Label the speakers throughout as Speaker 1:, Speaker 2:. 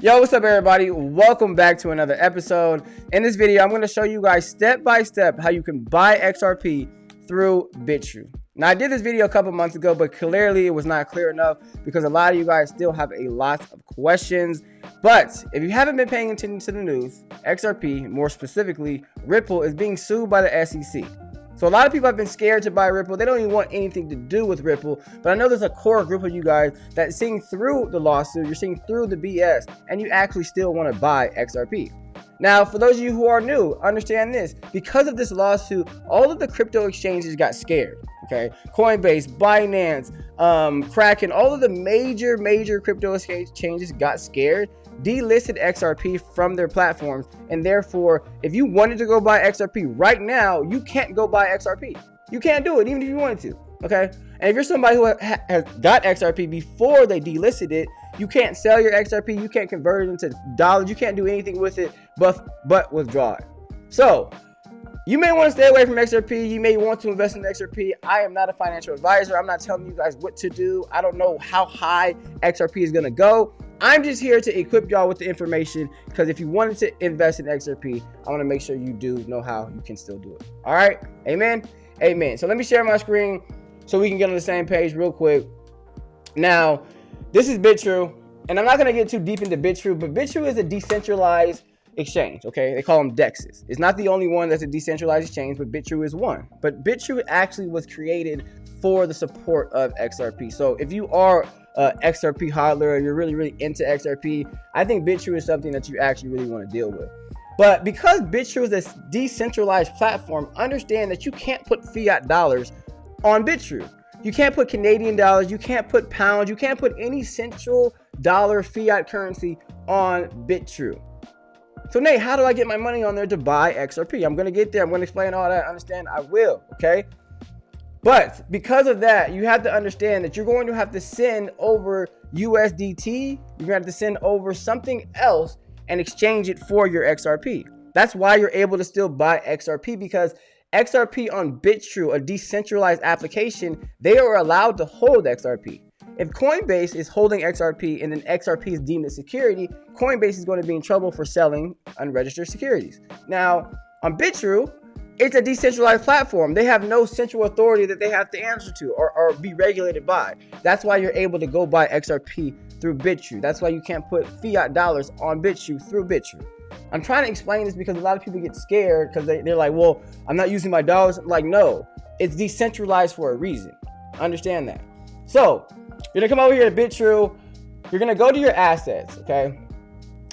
Speaker 1: Yo, what's up everybody? Welcome back to another episode. In this video, I'm going to show you guys step by step how you can buy XRP through Bitrue. Now, I did this video a couple months ago, but clearly it was not clear enough because a lot of you guys still have a lot of questions. But if you haven't been paying attention to the news, XRP, more specifically, Ripple is being sued by the S.E.C. So a lot of people have been scared to buy Ripple. They don't even want anything to do with Ripple. But I know there's a core group of you guys that's seeing through the lawsuit, you're seeing through the BS, and you actually still want to buy XRP. Now, for those of you who are new, understand this. Because of this lawsuit, all of the crypto exchanges got scared. Okay, Coinbase, Binance, Kraken, all of the major crypto exchanges got scared, delisted XRP from their platforms, and therefore, if you wanted to go buy XRP right now, you can't go buy XRP. You can't do it, even if you wanted to. Okay, and if you're somebody who has got XRP before they delisted it, you can't sell your XRP, you can't convert it into dollars, you can't do anything with it but withdraw it. So you may want to stay away from XRP. You may want to invest in XRP. I am not a financial advisor. I'm not telling you guys what to do. I don't know how high XRP is going to go. I'm just here to equip y'all with the information because if you wanted to invest in XRP, I want to make sure you do know how you can still do it. All right? Amen? Amen. So let me share my screen so we can get on the same page real quick. Now, this is Bitrue, and I'm not going to get too deep into Bitrue, but Bitrue is a decentralized exchange. Okay, they call them DEXs. It's not the only one that's a decentralized exchange, but Bitrue is one. But Bitrue actually was created for the support of XRP. So if you are a XRP hodler, you're really into XRP, I think Bitrue is something that you actually really want to deal with. But because Bitrue is a decentralized platform, understand that you can't put fiat dollars on Bitrue. You can't put Canadian dollars, you can't put pounds, you can't put any central dollar fiat currency on Bitrue. So Nate, how do I get my money on there to buy XRP? I'm going to get there. I'm going to explain all that. Understand? I will. Okay. But because of that, you have to understand that you're going to have to send over USDT. You're going to have to send over something else and exchange it for your XRP. That's why you're able to still buy XRP, because XRP on Bitrue, a decentralized application, they are allowed to hold XRP. If Coinbase is holding XRP and then XRP is deemed a security, Coinbase is going to be in trouble for selling unregistered securities. Now, on Bitrue, it's a decentralized platform. They have no central authority that they have to answer to or be regulated by. That's why you're able to go buy XRP through Bitrue. That's why you can't put fiat dollars on Bitrue through Bitrue. I'm trying to explain this because a lot of people get scared because they're like, well, I'm not using my dollars. Like, no, it's decentralized for a reason. Understand that. So you're gonna come over here to Bitrue. You're gonna go to your assets, okay?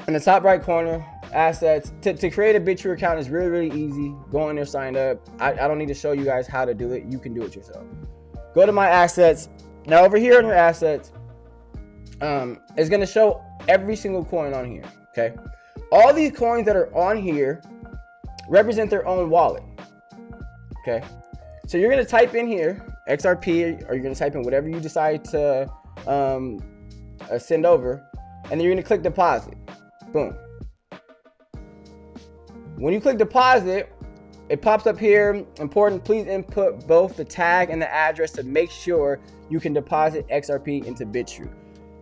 Speaker 1: In the top right corner, assets. To create a Bitrue account is really easy. Go in there, sign up. I don't need to show you guys how to do it. You can do it yourself. Go to my assets. Now over here in your assets, it's gonna show every single coin on here, okay? All these coins that are on here represent their own wallet, okay? So you're gonna type in here XRP, or you're gonna type in whatever you decide to send over, and then you're gonna click deposit. Boom. When you click deposit, it pops up here. Important, please input both the tag and the address to make sure you can deposit XRP into Bitrue.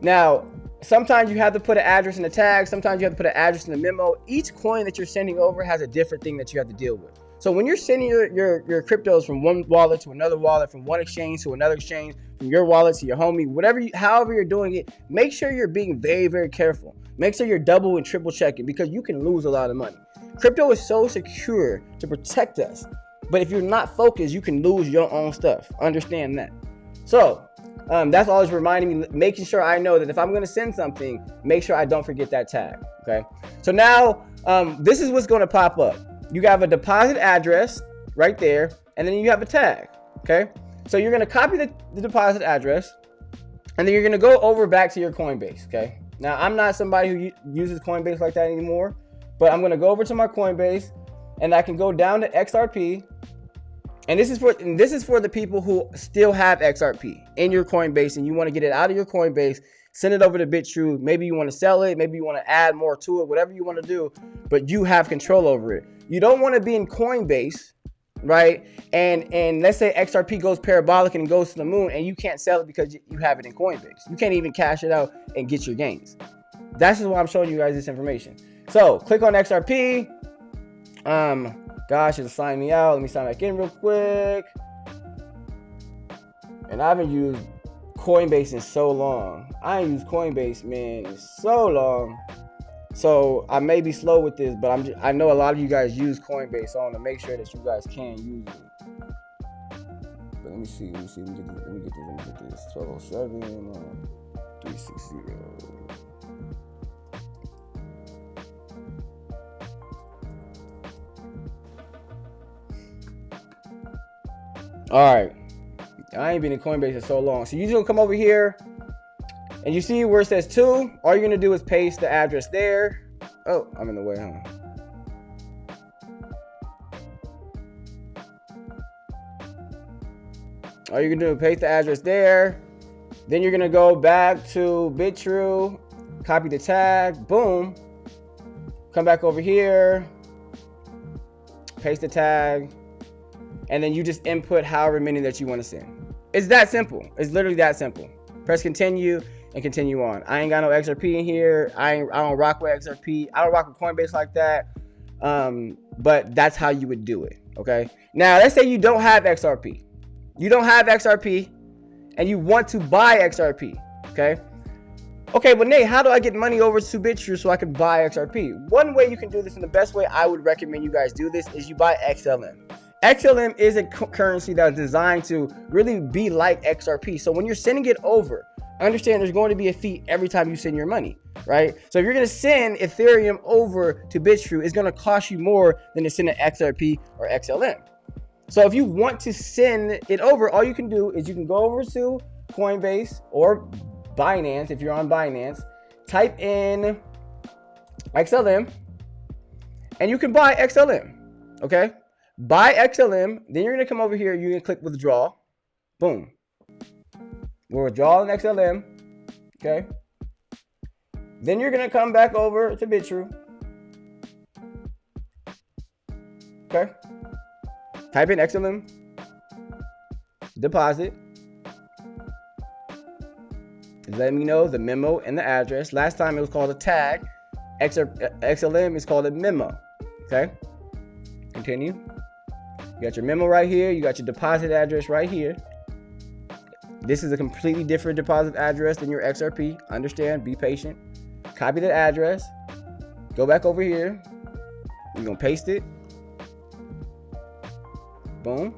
Speaker 1: Now, sometimes you have to put an address in the tag. Sometimes you have to put an address in the memo. Each coin that you're sending over has a different thing that you have to deal with. So when you're sending your cryptos from one wallet to another wallet, from one exchange to another exchange, from your wallet to your homie, however you're doing it, make sure you're being very careful. Make sure you're double and triple checking because you can lose a lot of money. Crypto is so secure to protect us, but if you're not focused, you can lose your own stuff. Understand that. So that's always reminding me, making sure I know that if I'm going to send something, make sure I don't forget that tag. Okay. So now this is what's going to pop up. You have a deposit address right there, and then you have a tag, okay? So you're gonna copy the deposit address, and then you're gonna go over back to your Coinbase, okay? Now, I'm not somebody who uses Coinbase like that anymore, but I'm gonna go over to my Coinbase, and I can go down to XRP, and this is for the people who still have XRP in your Coinbase, and you wanna get it out of your Coinbase, send it over to Bitrue. Maybe you want to sell it. Maybe you want to add more to it, whatever you want to do, but you have control over it. You don't want to be in Coinbase, right? And let's say XRP goes parabolic and goes to the moon and you can't sell it because you have it in Coinbase. You can't even cash it out and get your gains. That's just why I'm showing you guys this information. So click on XRP. Gosh, it'll sign me out. Let me sign back in real quick. And I haven't used Coinbase in so long. I ain't used Coinbase, man, in so long. So I may be slow with this, but I know a lot of you guys use Coinbase, so I want to make sure that you guys can use it. But let me see. Let me get this. 1207 360. All right. I ain't been in Coinbase in so long. So you're just gonna come over here and you see where it says 2. All you're gonna do is paste the address there. Oh, I'm in the way, huh? All you're gonna do is paste the address there. Then you're gonna go back to Bitrue, copy the tag, boom. Come back over here, paste the tag, and then you just input however many that you want to send. It's that simple. It's literally that simple. Press continue and continue on. I ain't got no XRP in here. I don't rock with XRP. I don't rock with Coinbase like that. But that's how you would do it. Okay. Now let's say you don't have XRP. You don't have XRP and you want to buy XRP. Okay. Okay, but Nate, how do I get money over to Bitrue so I can buy XRP? One way you can do this, and the best way I would recommend you guys do this, is you buy XLM. XLM is a currency that's designed to really be like XRP. So when you're sending it over, understand there's going to be a fee every time you send your money, right? So if you're going to send Ethereum over to Bitrue, it's going to cost you more than to send an XRP or XLM. So if you want to send it over, all you can do is you can go over to Coinbase or Binance. If you're on Binance, type in XLM and you can buy XLM, okay? Buy XLM, then you're gonna come over here, you're gonna click withdraw, boom. We'll withdraw an XLM, okay? Then you're gonna come back over to Bitrue, okay? Type in XLM, deposit. It's letting me know the memo and the address. Last time it was called a tag. XLM is called a memo, okay? Continue. You got your memo right here. You got your deposit address right here. This is a completely different deposit address than your XRP. Understand, be patient. Copy the address. Go back over here. You're going to paste it. Boom.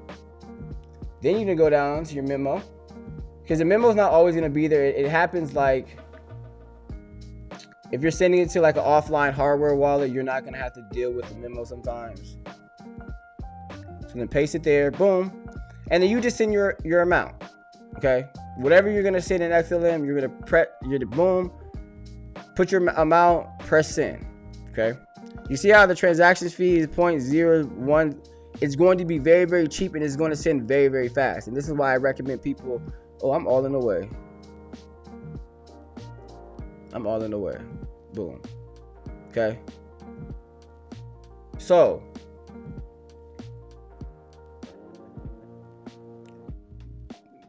Speaker 1: Then you're going to go down to your memo. Because the memo is not always going to be there. It happens like if you're sending it to like an offline hardware wallet, you're not going to have to deal with the memo sometimes. So then paste it there, boom. And then you just send your amount, okay? Whatever you're going to send in XLM, you're going to boom, put your amount, press send, okay? You see how the transactions fee is 0.01. It's going to be very, very cheap, and it's going to send very, very fast. And this is why I recommend people. Oh, I'm all in the way. I'm all in the way. Boom. Okay. So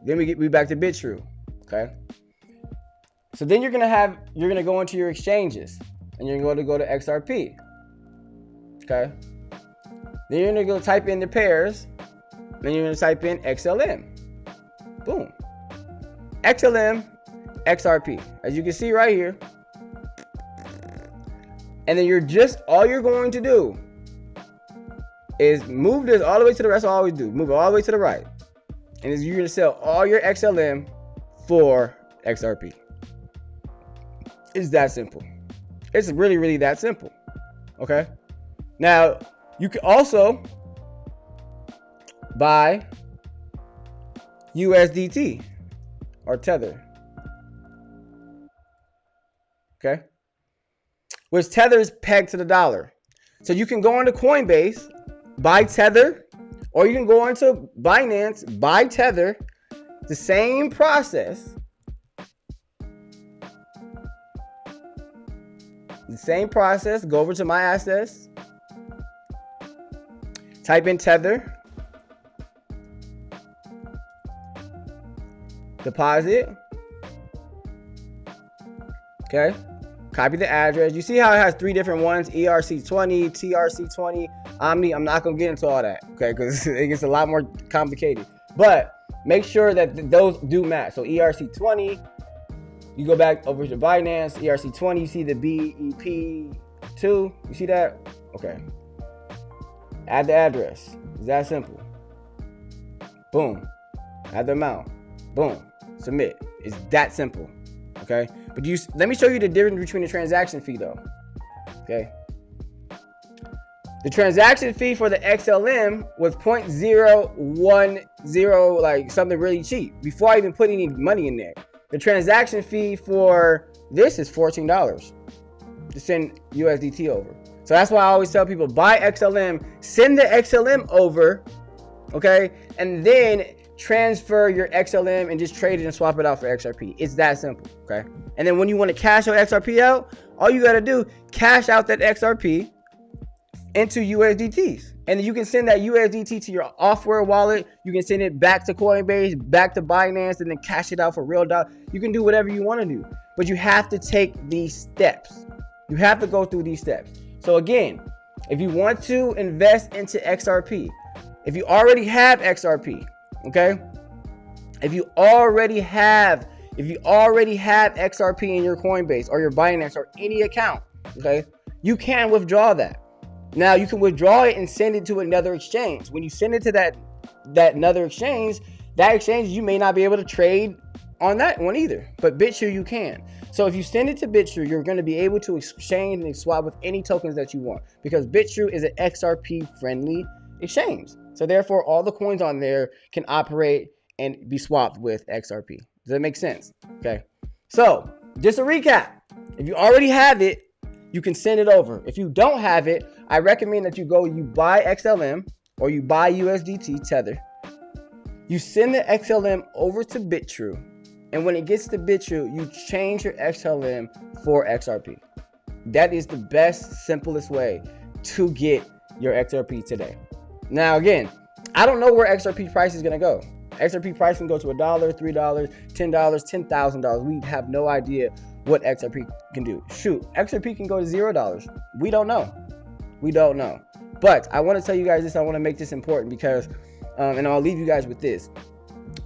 Speaker 1: then we back to Bitrue. Okay. So then you're gonna go into your exchanges and you're going to go to XRP. Okay. Then you're gonna go type in the pairs. Then you're gonna type in XLM. Boom. XLM, XRP. As you can see right here. And then all you're going to do is move this all the way to the rest. I always do. Move it all the way to the right. And you're going to sell all your XLM for XRP. It's that simple. It's really, really that simple. Okay. Now, you can also buy USDT or Tether. Okay. Which Tether is pegged to the dollar. So you can go into Coinbase, buy Tether, or you can go into Binance, buy Tether. The same process. The same process. Go over to my assets. Type in Tether. Deposit. Okay. Copy the address. You see how it has 3 different ones, ERC20, TRC20, Omni. I'm not going to get into all that, okay, because it gets a lot more complicated. But make sure that those do match. So ERC20, you go back over to Binance, ERC20, you see the BEP2, you see that? Okay. Add the address. It's that simple. Boom. Add the amount. Boom. Submit. It's that simple. Okay. But let me show you the difference between the transaction fee though. Okay. The transaction fee for the XLM was 0.010, like something really cheap, before I even put any money in there. The transaction fee for this is $14 to send USDT over. So that's why I always tell people, buy XLM, send the XLM over, okay, and then transfer your XLM and just trade it and swap it out for XRP. It's that simple, okay? And then when you want to cash your XRP out, all you got to do, cash out that XRP into USDTs. And you can send that USDT to your Offware wallet. You can send it back to Coinbase, back to Binance, and then cash it out for real dollar. You can do whatever you want to do, but you have to take these steps. You have to go through these steps. So again, if you want to invest into XRP, if you already have XRP, okay? If you already have XRP in your Coinbase or your Binance or any account, okay, you can withdraw that. Now you can withdraw it and send it to another exchange. When you send it to that another exchange, that exchange you may not be able to trade on that one either. But Bitrue you can. So if you send it to Bitrue, you're going to be able to exchange and swap with any tokens that you want, because Bitrue is an XRP friendly exchange. So therefore, all the coins on there can operate and be swapped with XRP. Does that make sense? Okay. So just a recap. If you already have it, you can send it over. If you don't have it, I recommend that you buy XLM or you buy USDT Tether. You send the XLM over to Bitrue. And when it gets to Bitrue, you change your XLM for XRP. That is the best, simplest way to get your XRP today. Now, again, I don't know where XRP price is going to go. XRP price can go to $1, $3, $10, $10,000. We have no idea what XRP can do. Shoot, XRP can go to $0. We don't know. But I want to tell you guys this. I want to make this important because, and I'll leave you guys with this.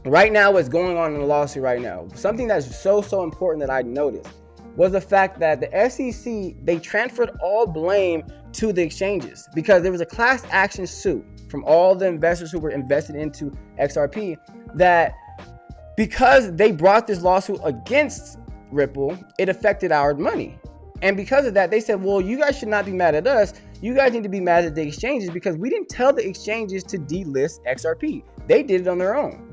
Speaker 1: Right now, what's going on in the lawsuit right now, something that's so important that I noticed was the fact that the S.E.C, they transferred all blame to the exchanges because there was a class action suit from all the investors who were invested into XRP that because they brought this lawsuit against Ripple, it affected our money. And because of that, they said, well, you guys should not be mad at us. You guys need to be mad at the exchanges because we didn't tell the exchanges to delist XRP. They did it on their own.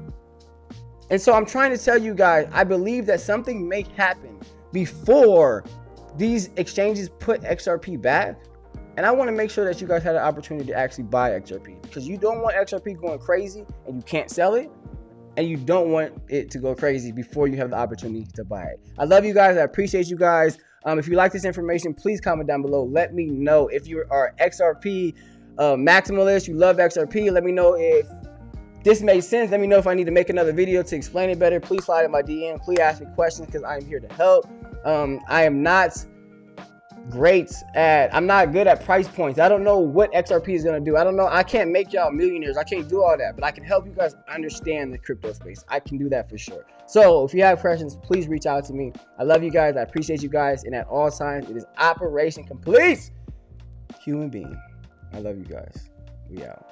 Speaker 1: And so I'm trying to tell you guys, I believe that something may happen before these exchanges put XRP back. And I want to make sure that you guys had an opportunity to actually buy XRP because you don't want XRP going crazy and you can't sell it. And you don't want it to go crazy before you have the opportunity to buy it. I love you guys. I appreciate you guys. If you like this information, please comment down below. Let me know if you are XRP maximalist, you love XRP. Let me know if this made sense. Let me know if I need to make another video to explain it better. Please slide in my DM. Please ask me questions because I'm here to help. I am not I'm not good at price points. I don't know what XRP is going to do. I don't know. I can't make y'all millionaires. I can't do all that, but I can help you guys understand the crypto space. I can do that for sure. So if you have questions, please reach out to me. I love you guys. I appreciate you guys. And at all times, it is Operation Complete Human Being. I love you guys. We out.